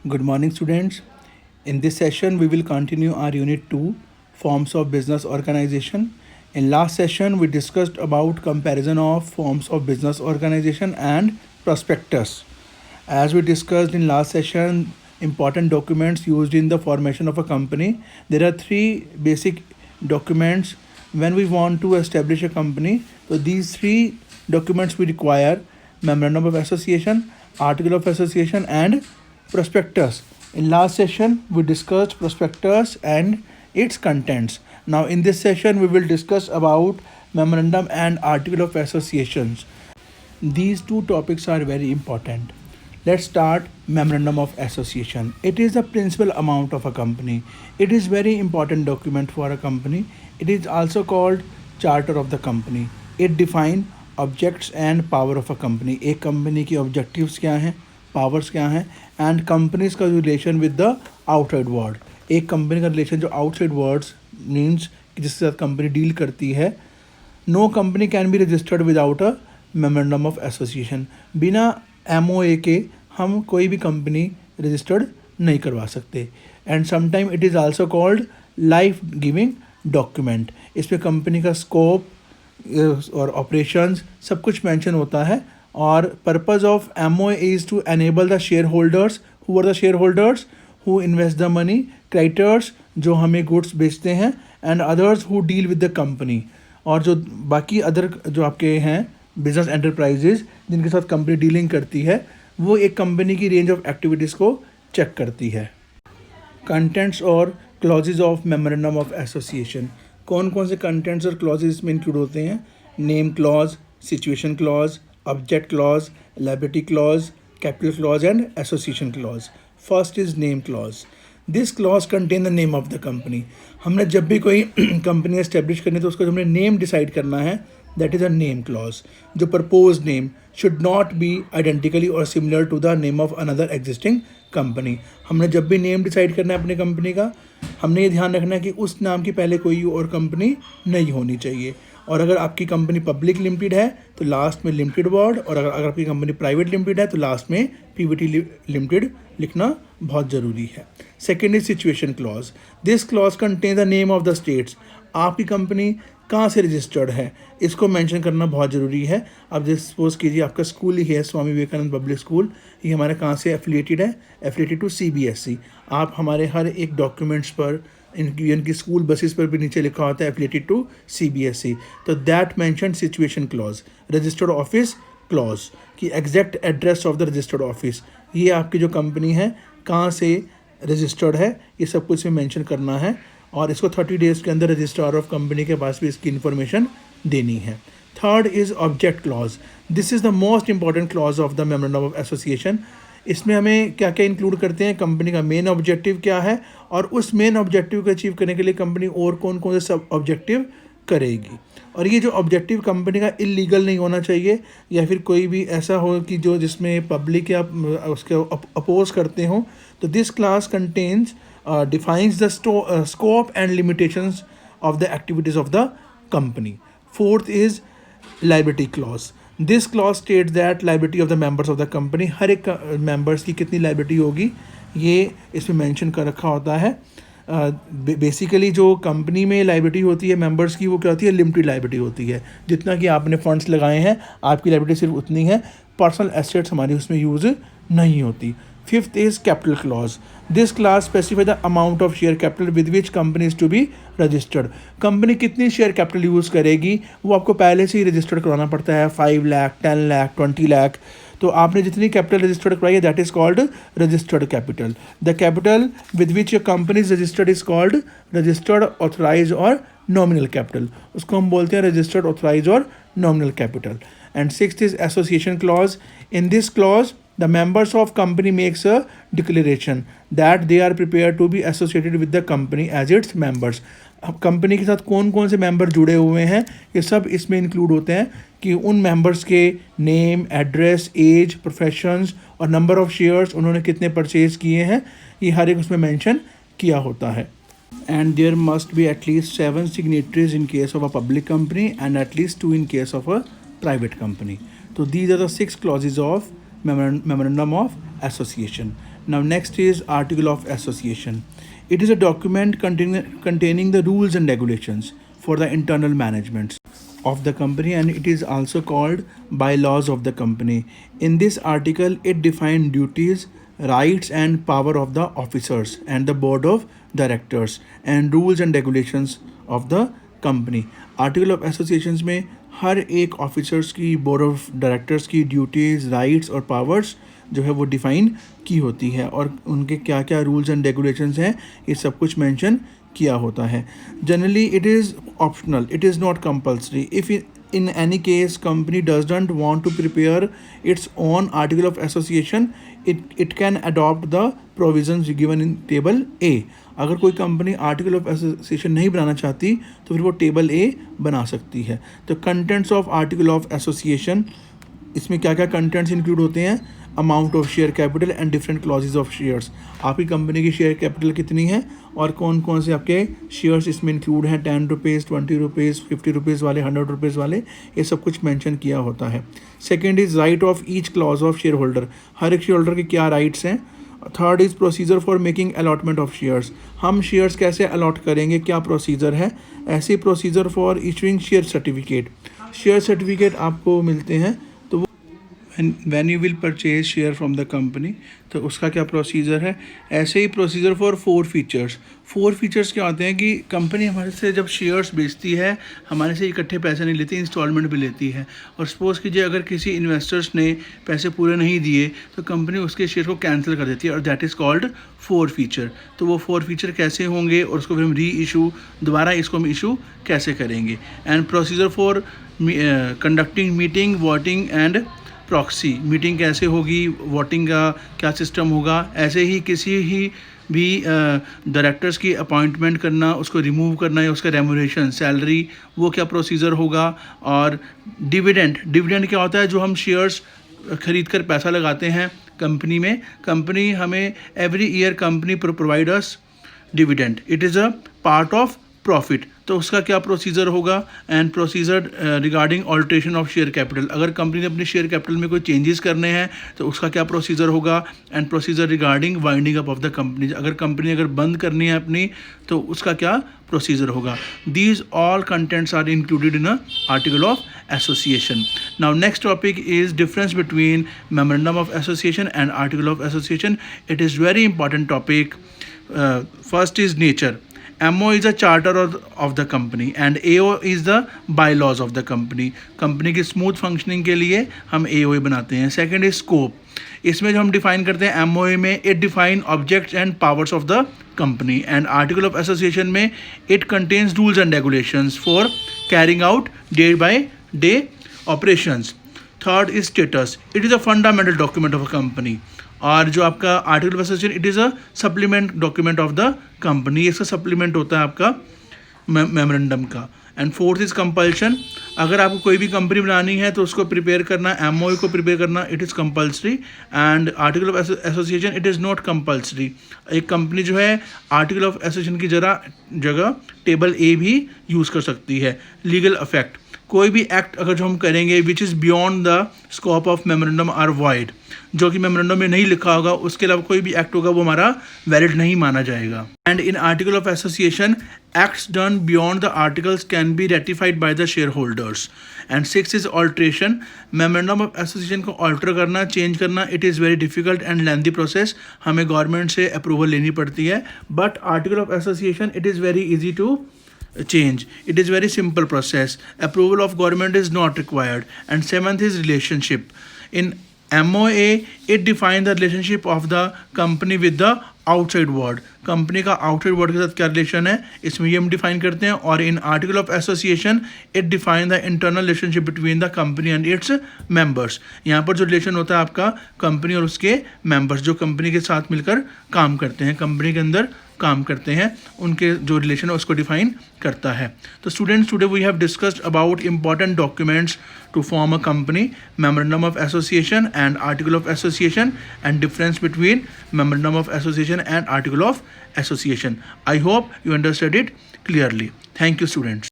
Good morning, students. In this session, we will continue our Unit 2, Forms of Business Organization. In last session, we discussed about comparison of forms of business organization and prospectus. As we discussed in last session, important documents used in the formation of a company. There are three basic documents when we want to establish a company. So these three documents we require: memorandum of association, article of association, and prospectus. In last session, we discussed prospectus and its contents. Now, in this session, we will discuss about memorandum and article of associations. These two topics are very important. Let's start memorandum of association. It is the principal amount of a company. It is very important document for a company. It is also called charter of the company. It define objects and power of a company. एक company की objectives क्या हैं, powers क्या हैं, and companies का relation with the outside world. एक company का relation जो आउटसाइड वर्ड्स मीन्स जिसके साथ कंपनी डील करती है. No company can be registered without a memorandum of association. बिना MOA के हम कोई भी कंपनी रजिस्टर्ड नहीं करवा सकते. And sometime it is also called life giving document. इसमें कंपनी का स्कोप और ऑपरेशंस सब कुछ मेंशन होता है. और purpose of MOA is to enable the shareholders. Who are the shareholders? Who invest the money. Creditors जो हमें गुड्स बेचते हैं, and others who deal with the company. और जो बाकी अदर जो आपके हैं बिजनेस एंटरप्राइजेज जिनके साथ कंपनी डीलिंग करती है, वो एक कंपनी की रेंज ऑफ एक्टिविटीज़ को चेक करती है. कंटेंट्स और clauses of memorandum of association. कौन कौन से कंटेंट्स और क्लॉजेज इसमें इंक्लूड होते हैं? Name clause, situation clause, object clause, liability clause, capital clause, and association clause. First is name clause. This clause contain the name of the company. हमने जब भी कोई कंपनी एस्टेब्लिश करनी है तो उसका हमने नेम डिसाइड करना है. That is a name clause. जो propose name should not be identically और similar to the name of another existing company. हमने जब भी नेम डिसाइड करना है अपनी कंपनी का, हमने ये ध्यान रखना है कि उस नाम की पहले कोई और कंपनी नहीं होनी चाहिए. और अगर आपकी कंपनी पब्लिक लिमिटेड है तो लास्ट में लिमिटेड वर्ड, और अगर आपकी कंपनी प्राइवेट लिमिटेड है तो लास्ट में PVT लिमिटेड लिखना बहुत ज़रूरी है. Second is situation clause. This clause contain the name of the states. आपकी कंपनी कहाँ से रजिस्टर्ड है इसको मेंशन करना बहुत ज़रूरी है. अब जैसे सपोज कीजिए आपका स्कूल ही है स्वामी विवेकानंद पब्लिक स्कूल. ये हमारे कहाँ से एफिलिएटेड है? Affiliated to CBSE. आप हमारे हर एक डॉक्यूमेंट्स पर इनकी स्कूल बसेस पर भी नीचे लिखा होता है एफिलिएटेड टू CBSE. तो that mention situation clause. Registered office clause कि exact address of the registered office, ये आपकी जो कंपनी है कहाँ से रजिस्टर्ड है, ये सब कुछ में मेंशन करना है. और इसको 30 डेज़ के अंदर रजिस्ट्रार ऑफ कंपनी के पास भी इसकी इन्फॉर्मेशन देनी है. Third is object clause. This is the most important clause of the memorandum of association. इसमें हमें क्या क्या इंक्लूड करते हैं? कंपनी का मेन ऑब्जेक्टिव क्या है, और उस मेन ऑब्जेक्टिव को अचीव करने के लिए कंपनी और कौन कौन से सब ऑब्जेक्टिव करेगी. और ये जो ऑब्जेक्टिव कंपनी का इलीगल नहीं होना चाहिए, या फिर कोई भी ऐसा हो कि जो जिसमें पब्लिक या उसके अपोज करते हों. तो this class contains defines the scope and limitations of the activities of the company. Fourth is liability clause. This clause states that liability of the members of the company, हर एक members की कितनी liability होगी ये इसमें mention कर रखा होता है. बेसिकली जो कंपनी में लाइबिलिटी होती है मेंबर्स की, वो क्या होती है? लिमिटेड लाइबिलिटी होती है. जितना कि आपने फंड्स लगाए हैं आपकी लाइबिलिटी सिर्फ उतनी है. पर्सनल एसेट्स हमारी उसमें यूज़ नहीं होती. Fifth is capital clause. This clause specify the amount of share capital with which company is to be registered. Company कितनी शेयर कैपिटल यूज़ करेगी वो आपको पहले से ही रजिस्टर्ड करवाना पड़ता है. 5 लाख, 10 लाख, 20 लाख. तो आपने जितनी कैपिटल रजिस्टर्ड करवाई है that is called registered capital. The capital with which your company is registered is called registered, authorise और नॉमिनल कैपिटल. उसको हम बोलते हैं रजिस्टर्ड, ऑथराइज और nominal capital. And sixth is association clause. In this clause the members of company makes a declaration that they are prepared to be associated with the company as its members. अब company के साथ कौन कौन से member जुड़े हुए हैं ये सब इसमें इंक्लूड होते हैं कि उन मेंबर्स के नेम, एड्रेस, एज, प्रोफेशंस और नंबर ऑफ शेयर्स उन्होंने कितने परचेज किए हैं, ये हर एक उसमें मेंशन किया होता है. And there must be at least 7 signatories in case of a public company and at least 2 in case of a private company. So these are the 6 clauses of memorandum of association. Now next is article of association. It is a document containing the rules and regulations for the internal management of the company, and it is also called bylaws of the company. In this article, it defines duties, rights and power of the officers and the board of directors and rules and regulations of the company. Article of associations में हर एक officers की, board of directors की duties, rights और powers जो है वो define की होती है और उनके क्या क्या रूल्स एंड रेगुलेशंस हैं ये सब कुछ मेंशन किया होता है. Generally it is optional, it is not compulsory. If in any case company doesn't want to prepare its own article of association, it can adopt the provisions given in table A. अगर कोई company article of association नहीं बनाना चाहती तो फिर वो table ए बना सकती है. तो contents of article of association, इसमें क्या क्या कंटेंट्स इंक्लूड होते हैं? Amount of share capital and different clauses of shares. आपकी कंपनी की शेयर कैपिटल कितनी है और कौन कौन से आपके शेयर्स इसमें इंक्लूड हैं, 10 रुपीज़, 20 रुपीज़, 50 रुपीज़ वाले, 100 रुपीज़ वाले, ये सब कुछ मेंशन किया होता है. Second is right of each clause of share holder. हर एक शेयर होल्डर के क्या राइट्स हैं. Third is procedure for making allotment of shares. हम शेयर्स कैसे अलॉट करेंगे, क्या प्रोसीजर है. ऐसे procedure for issuing share certificate. Share certificate आपको मिलते हैं तो when you will purchase share from the company, तो उसका क्या प्रोसीजर है. ऐसे ही प्रोसीजर फॉर 4 फीचर्स. 4 फीचर्स क्या होते हैं कि कंपनी हमारे से जब शेयर्स बेचती है हमारे से इकट्ठे पैसे नहीं लेती, इंस्टॉलमेंट भी लेती है. और सपोज़ कीजिए अगर किसी इन्वेस्टर्स ने पैसे पूरे नहीं दिए तो कंपनी उसके शेयर को कैंसिल कर देती है और दैट इज़ कॉल्ड 4 फीचर. तो वो 4 फीचर कैसे होंगे और उसको फिर हम री इशू, दोबारा इसको हम इशू कैसे करेंगे. And procedure for conducting meeting, voting and proxy. Meeting कैसे होगी, वोटिंग का क्या सिस्टम होगा. ऐसे ही किसी ही भी डायरेक्टर्स की अपॉइंटमेंट करना, उसको रिमूव करना या उसका रेम्यूनरेशन, सैलरी, वो क्या प्रोसीजर होगा. और डिविडेंड. डिविडेंड क्या होता है, जो हम शेयर्स खरीद कर पैसा लगाते हैं कंपनी में. कंपनी हमें every year company provide us dividend. It is a part of profit. तो उसका क्या प्रोसीजर होगा. And procedure regarding alteration of share capital. अगर कंपनी ने अपने शेयर कैपिटल में कोई चेंजेस करने हैं तो उसका क्या प्रोसीजर होगा. And procedure regarding winding up of the company. अगर कंपनी अगर बंद करनी है अपनी तो उसका क्या प्रोसीजर होगा. These all contents are included in a article of association. Now next topic is difference between memorandum of association and article of association. It is very important topic. First is nature. MO is a charter of the company and AO is the bylaws of the company. Company की smooth functioning के लिए हम AOA बनाते हैं. Second is scope. इसमें जो हम define करते हैं MOA में, it define objects and powers of the company. And article of association में it contains rules and regulations for carrying out day by day operations. Third is status. It is a fundamental document of a company. और जो आपका article of association, it is a supplement document of the company. इसका supplement होता है आपका memorandum का. And fourth is compulsion. अगर आपको कोई भी कंपनी बनानी है तो उसको प्रिपेयर करना, MOA को प्रिपेयर करना, it is compulsory. And article of association, it is not compulsory. एक कंपनी जो है आर्टिकल ऑफ एसोसिएशन की जगह टेबल ए भी यूज़ कर सकती है. Legal effect. कोई भी एक्ट अगर जो हम करेंगे which is beyond the scope of memorandum are void. जो कि मेमोरेंडम में नहीं लिखा होगा उसके अलावा कोई भी एक्ट होगा वो हमारा वैलिड नहीं माना जाएगा. And in article of association, acts done beyond the articles can be ratified by the shareholders. And 6 is alteration. Memorandum of association को ऑल्टर करना, चेंज करना, it is very difficult and lengthy process. हमें government से approval लेनी पड़ती है. But article of association, it is very easy to change. It is very simple process. Approval of government is not required. And 7th is relationship. In MOA, it defines the relationship of the company with the outside world. Company का outside world के साथ क्या relation है इसमें ये हम define करते हैं. और इन article of association, it define the internal relationship between the company and its members. यहाँ पर जो रिलेशन होता है आपका कंपनी और उसके मेंबर्स, जो कंपनी के साथ मिलकर काम करते हैं, कंपनी के अंदर काम करते हैं, उनके जो रिलेशन है उसको डिफाइन करता है. तो students, today we have discussed about important documents to form a company, memorandum of association and article of association, and difference between memorandum of association and article of association. I hope you understood it clearly. Thank you, students.